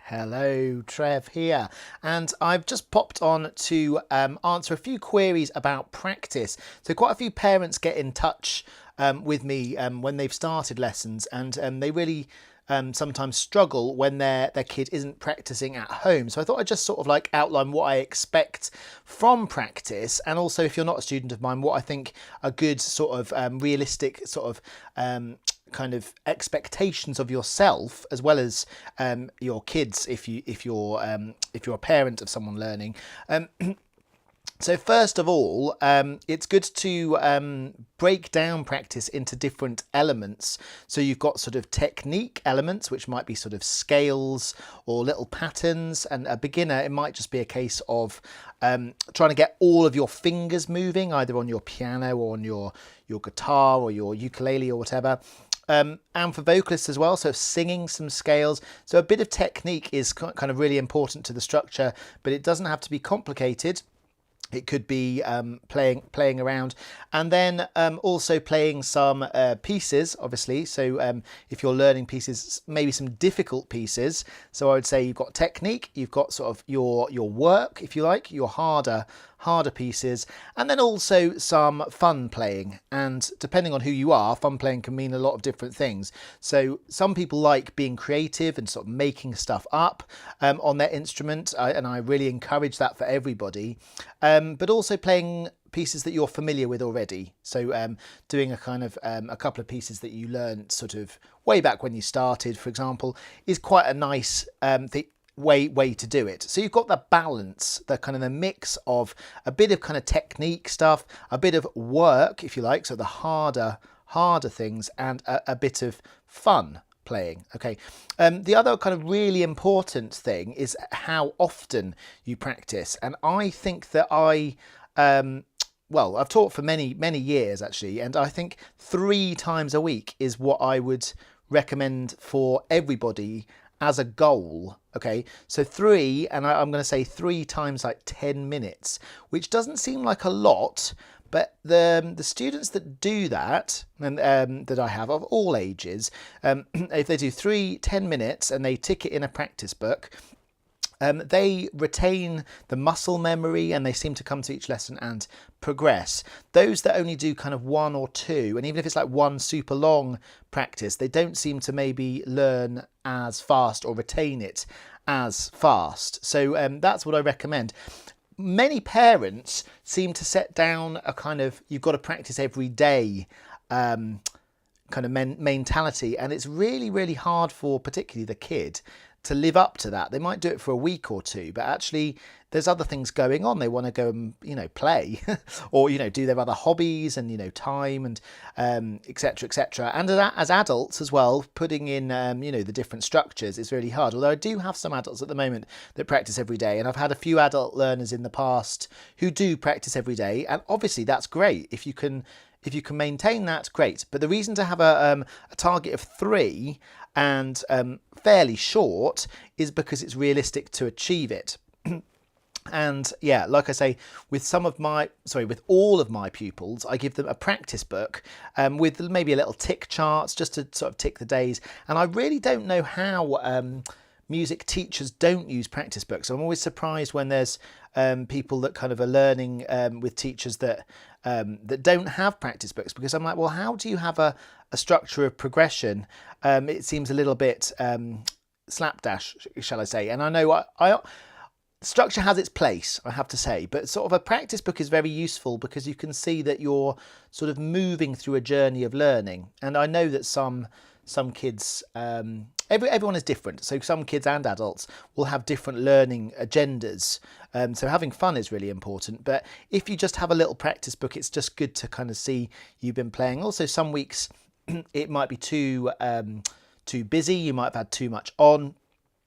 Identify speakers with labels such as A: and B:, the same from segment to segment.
A: Hello, Trev here, and I've just popped on to answer a few queries about practice. So quite a few parents get in touch with me when they've started lessons, and they really sometimes struggle when their kid isn't practicing at home. So I thought I'd just sort of like outline what I expect from practice, and also, if you're not a student of mine, what I think a good sort of realistic sort of kind of expectations of yourself as well as your kids if you're a parent of someone learning. So first of all, it's good to break down practice into different elements. So you've got sort of technique elements, which might be sort of scales or little patterns. And a beginner, it might just be a case of trying to get all of your fingers moving, either on your piano or on your guitar or your ukulele or whatever. And for vocalists as well, so singing some scales. So a bit of technique is kind of really important to the structure, but it doesn't have to be complicated. It could be playing around, and then also playing some pieces, obviously. So if you're learning pieces, maybe some difficult pieces. So I would say you've got technique, you've got sort of your work, if you like, your harder pieces, and then also some fun playing. And depending on who you are, fun playing can mean a lot of different things. So some people like being creative and sort of making stuff up on their instrument, and I really encourage that for everybody. But also playing pieces that you're familiar with already. So doing a kind of a couple of pieces that you learned sort of way back when you started, for example, is quite a nice way to do it. So you've got the balance, the kind of the mix of a bit of kind of technique stuff, a bit of work, if you like, so the harder things, and a bit of fun playing. Okay. The other kind of really important thing is how often you practice. And I think that I've taught for many years actually, and I think 3 times a week is what I would recommend for everybody as a goal. Okay, so 3, and I'm going to say 3 times like 10 minutes, which doesn't seem like a lot, but the students that do that, and that I have of all ages, if they do 10 minutes and they tick it in a practice book, they retain the muscle memory and they seem to come to each lesson and progress. Those that only do kind of 1 or 2, and even if it's like 1 super long practice, they don't seem to maybe learn as fast or retain it as fast. So that's what I recommend. Many parents seem to set down a kind of you've got to practice every day kind of mentality, and it's really hard for particularly the kid to live up to that. They might do it for a week or 2, but actually there's other things going on. They want to go and play or do their other hobbies and time and etc. And as adults as well, putting in the different structures is really hard. Although I do have some adults at the moment that practice every day, and I've had a few adult learners in the past who do practice every day, and obviously that's great. If you can maintain that, great. But the reason to have a target of 3 and fairly short is because it's realistic to achieve it. And yeah, like I say, with all of my pupils, I give them a practice book with maybe a little tick charts just to sort of tick the days. And I really don't know how music teachers don't use practice books. I'm always surprised when there's people that kind of are learning with teachers that don't have practice books, because I'm like, well, how do you have a structure of progression? It seems a little bit slapdash, shall I say? And I know structure has its place, I have to say, but sort of a practice book is very useful because you can see that you're sort of moving through a journey of learning. And I know that some kids, everyone is different, so some kids and adults will have different learning agendas, so having fun is really important. But if you just have a little practice book, it's just good to kind of see you've been playing. Also, some weeks it might be too busy, you might have had too much on.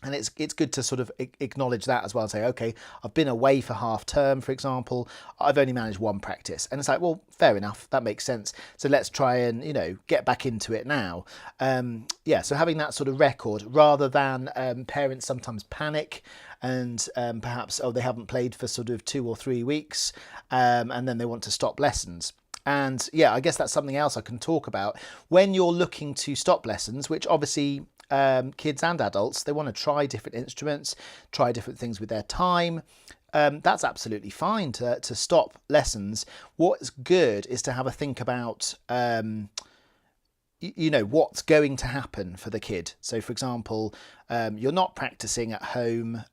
A: And it's good to sort of acknowledge that as well and say, okay, I've been away for half term, for example, I've only managed 1 practice. And it's like, well, fair enough, that makes sense. So let's try and, get back into it now. So having that sort of record rather than parents sometimes panic and perhaps, they haven't played for sort of 2 or 3 weeks and then they want to stop lessons. And yeah, I guess that's something else I can talk about. When you're looking to stop lessons, which obviously kids and adults, they want to try different instruments, try different things with their time. That's absolutely fine to stop lessons. What's good is to have a think about what's going to happen for the kid. So for example, you're not practicing at home,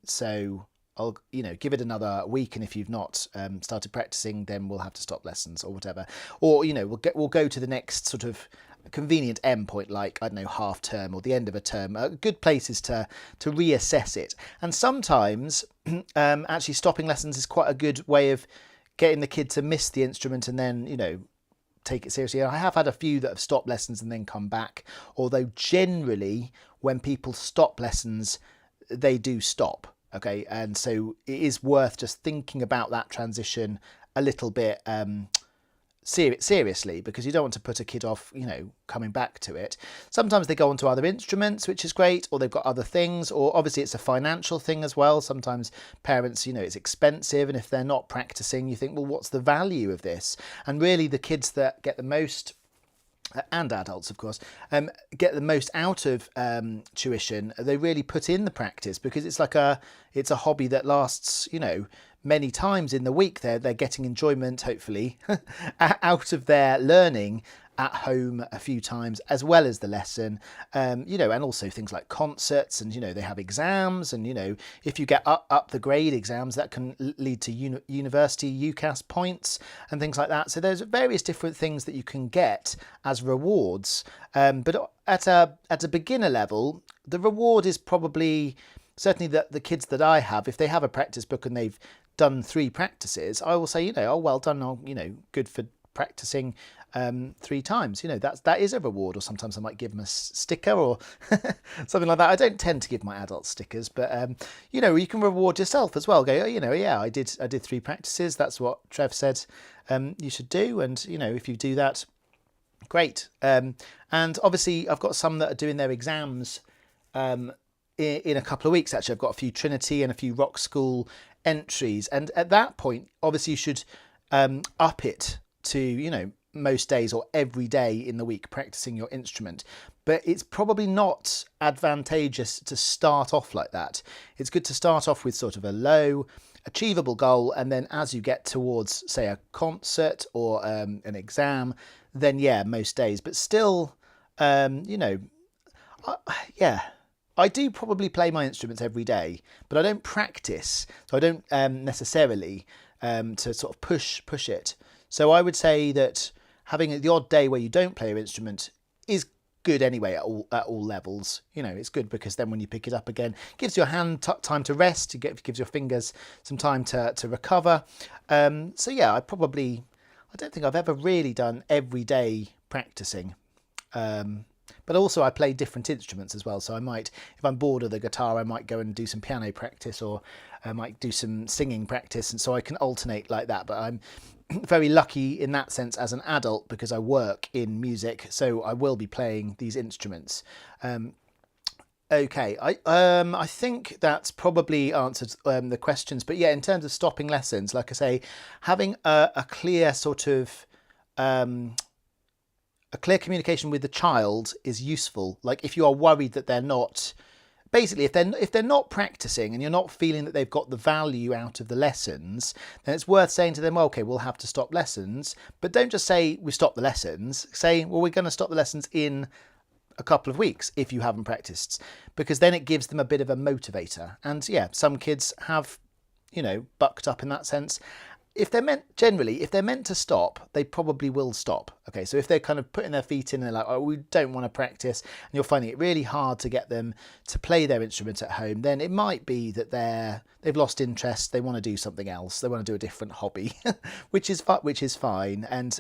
A: so I'll give it another week, and if you've not started practicing, then we'll have to stop lessons or whatever. Or we'll go to the next sort of convenient end point, like, I don't know, half term or the end of a term. Good places to reassess it. And sometimes actually stopping lessons is quite a good way of getting the kid to miss the instrument and then take it seriously. I have had a few that have stopped lessons and then come back, although generally when people stop lessons, they do stop. Okay, and so it is worth just thinking about that transition a little bit seriously, because you don't want to put a kid off, coming back to it. Sometimes they go on to other instruments, which is great, or they've got other things, or obviously it's a financial thing as well. Sometimes parents, it's expensive, and if they're not practicing, you think, well, what's the value of this? And really the kids that get the most, and adults of course, get the most out of tuition, they really put in the practice, because it's a hobby that lasts many times in the week. They're getting enjoyment, hopefully, out of their learning at home a few times, as well as the lesson, and also things like concerts, and they have exams, and if you get up the grade exams, that can lead to university UCAS points and things like that. So there's various different things that you can get as rewards, but at a beginner level, the reward is probably, certainly the kids that I have, if they have a practice book and they've done 3 practices, I will say, oh, well done, good for practicing 3 times. That is a reward. Or sometimes I might give them a sticker or something like that. I don't tend to give my adults stickers, but you can reward yourself as well. Go, yeah, I did 3 practices. That's what Trev said you should do, and if you do that, great. And obviously I've got some that are doing their exams in a couple of weeks. Actually, I've got a few Trinity and a few Rock School entries, and at that point, obviously, you should up it to most days or every day in the week practicing your instrument. But it's probably not advantageous to start off like that. It's good to start off with sort of a low achievable goal, and then as you get towards, say, a concert or an exam, then yeah, most days. But still, I do probably play my instruments every day, but I don't practice, so I don't necessarily to sort of push it. So I would say that having the odd day where you don't play your instrument is good anyway at all levels. It's good because then when you pick it up again, it gives your hand time to rest, gives your fingers some time to recover. So yeah, I don't think I've ever really done everyday practicing. But also I play different instruments as well. So I might, if I'm bored of the guitar, I might go and do some piano practice, or I might do some singing practice. And so I can alternate like that. But I'm very lucky in that sense as an adult, because I work in music. So I will be playing these instruments. Okay, I think that's probably answered the questions. But yeah, in terms of stopping lessons, like I say, having a clear sort of a clear communication with the child is useful. Like if you are worried that they're not, basically if they're not practicing and you're not feeling that they've got the value out of the lessons, then it's worth saying to them, well, okay, we'll have to stop lessons. But don't just say we stop the lessons. Say, well, we're going to stop the lessons in a couple of weeks if you haven't practiced, because then it gives them a bit of a motivator. And yeah, some kids have, bucked up in that sense. If they're meant to stop, they probably will stop. Okay, so if they're kind of putting their feet in and they're like, oh, we don't want to practice, and you're finding it really hard to get them to play their instrument at home, then it might be that they've lost interest. They want to do something else. They want to do a different hobby, which is fine. And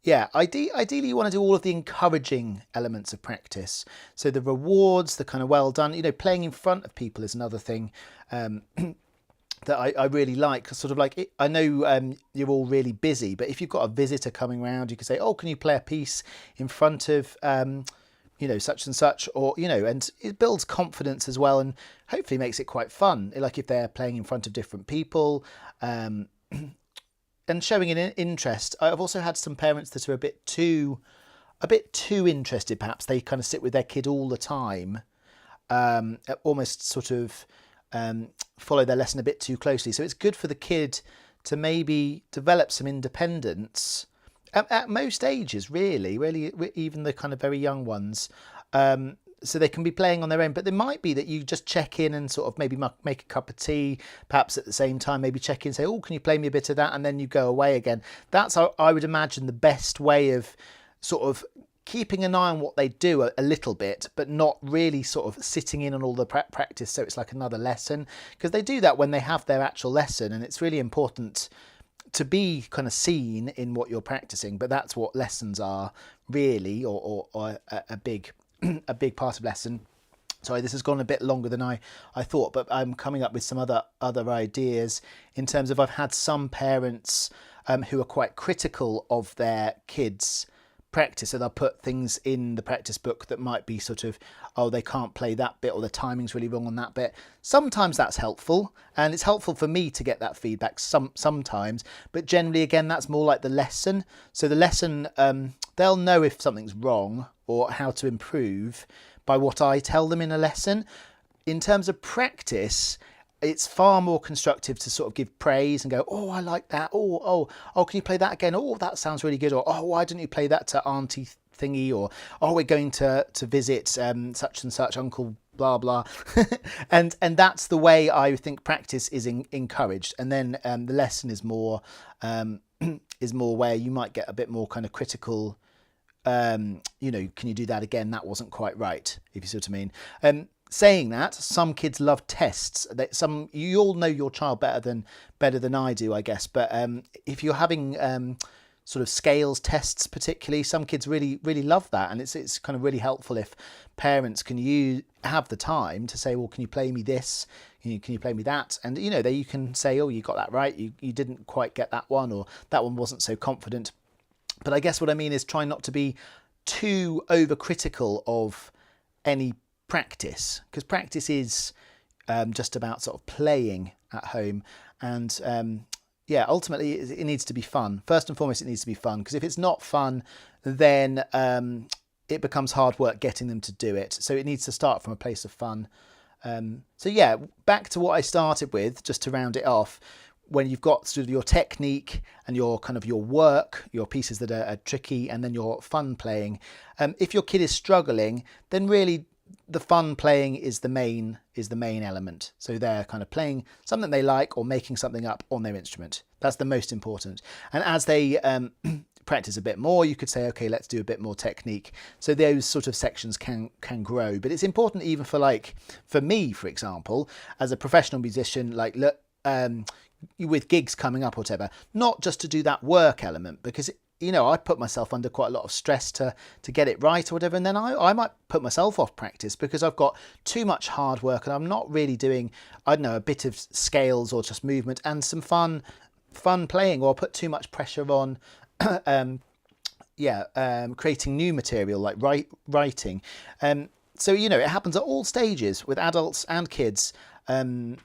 A: yeah, ideally you want to do all of the encouraging elements of practice. So the rewards, the kind of well done, playing in front of people is another thing that I really like. Sort of like, I know you're all really busy, but if you've got a visitor coming around, you can say, oh, can you play a piece in front of, such and such, or, and it builds confidence as well, and hopefully makes it quite fun. Like if they're playing in front of different people, and showing an interest. I've also had some parents that are a bit too a bit too interested, perhaps they kind of sit with their kid all the time, almost sort of follow their lesson a bit too closely. So it's good for the kid to maybe develop some independence at most ages, really, even the kind of very young ones. So they can be playing on their own, but there might be that you just check in and sort of maybe make a cup of tea, perhaps at the same time, maybe check in and say, oh, can you play me a bit of that? And then you go away again. That's how I would imagine the best way of sort of keeping an eye on what they do a little bit, but not really sort of sitting in on all the practice so it's like another lesson, because they do that when they have their actual lesson, and it's really important to be kind of seen in what you're practicing. But that's what lessons are really, or a big a big part of lesson. Sorry, this has gone a bit longer than I thought, but I'm coming up with some other ideas in terms of, I've had some parents who are quite critical of their kids' practice, so they'll put things in the practice book that might be sort of, oh, they can't play that bit, or the timing's really wrong on that bit. Sometimes that's helpful, and it's helpful for me to get that feedback sometimes, but generally, again, that's more like the lesson. So the lesson, they'll know if something's wrong or how to improve by what I tell them in a lesson. In terms of practice, it's far more constructive to sort of give praise and go, oh, I like that. Oh, can you play that again? Oh, that sounds really good. Or, oh, why didn't you play that to Auntie thingy? Or, oh, we're going to visit such and such, Uncle blah, blah. and that's the way I think practice is encouraged. And then the lesson is more where you might get a bit more kind of critical. Can you do that again? That wasn't quite right, if you see what I mean. Saying that, some kids love tests. You all know your child better than I do, I guess. But if you're having sort of scales tests, particularly, some kids really love that, and it's kind of really helpful if parents can have the time to say, well, can you play me this? Can you play me that? And there you can say, oh, you got that right. You didn't quite get that one, or that one wasn't so confident. But I guess what I mean is try not to be too overcritical of any practice, because practice is just about sort of playing at home, and ultimately it needs to be fun. First and foremost, it needs to be fun, because if it's not fun, then it becomes hard work getting them to do it. So it needs to start from a place of fun. Back to what I started with, just to round it off. When you've got sort of your technique and your work, your pieces that are tricky, and then your fun playing, if your kid is struggling, then really the fun playing is the main element. So they're kind of playing something they like, or making something up on their instrument. That's the most important. And as they practice a bit more, you could say, okay, let's do a bit more technique. So those sort of sections can grow. But it's important even for me, for example, as a professional musician, with gigs coming up or whatever, not just to do that work element, because I put myself under quite a lot of stress to get it right or whatever, and then I might put myself off practice because I've got too much hard work and I'm not really doing, I don't know, a bit of scales or just movement and some fun playing, or put too much pressure on creating new material like writing. So it happens at all stages with adults and kids. Getting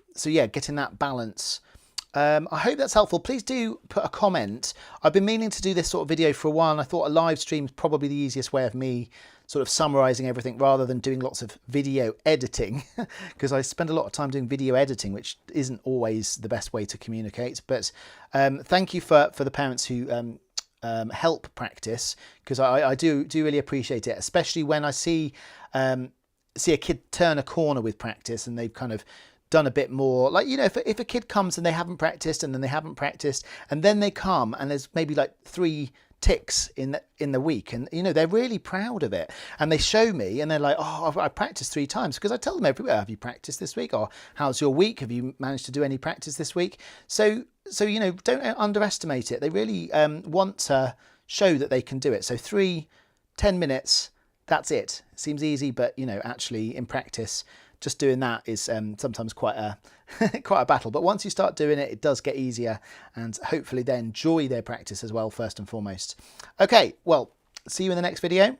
A: that balance. I hope that's helpful. Please do put a comment. I've been meaning to do this sort of video for a while, and I thought a live stream is probably the easiest way of me sort of summarising everything rather than doing lots of video editing, because I spend a lot of time doing video editing, which isn't always the best way to communicate. But thank you for the parents who help practice, because I do really appreciate it, especially when I see a kid turn a corner with practice and they've kind of done a bit more, if a kid comes and they haven't practiced, and then they haven't practiced, and then they come and there's maybe like 3 ticks in the week, and they're really proud of it, and they show me and they're like, oh, I practiced 3 times, because I tell them everywhere, have you practiced this week, or how's your week, have you managed to do any practice this week? So don't underestimate it. They really want to show that they can do it. So 10 minutes, that's it. Seems easy, but actually in practice, just doing that is sometimes quite a battle. But once you start doing it, it does get easier, and hopefully they enjoy their practice as well, first and foremost. Okay, well, see you in the next video.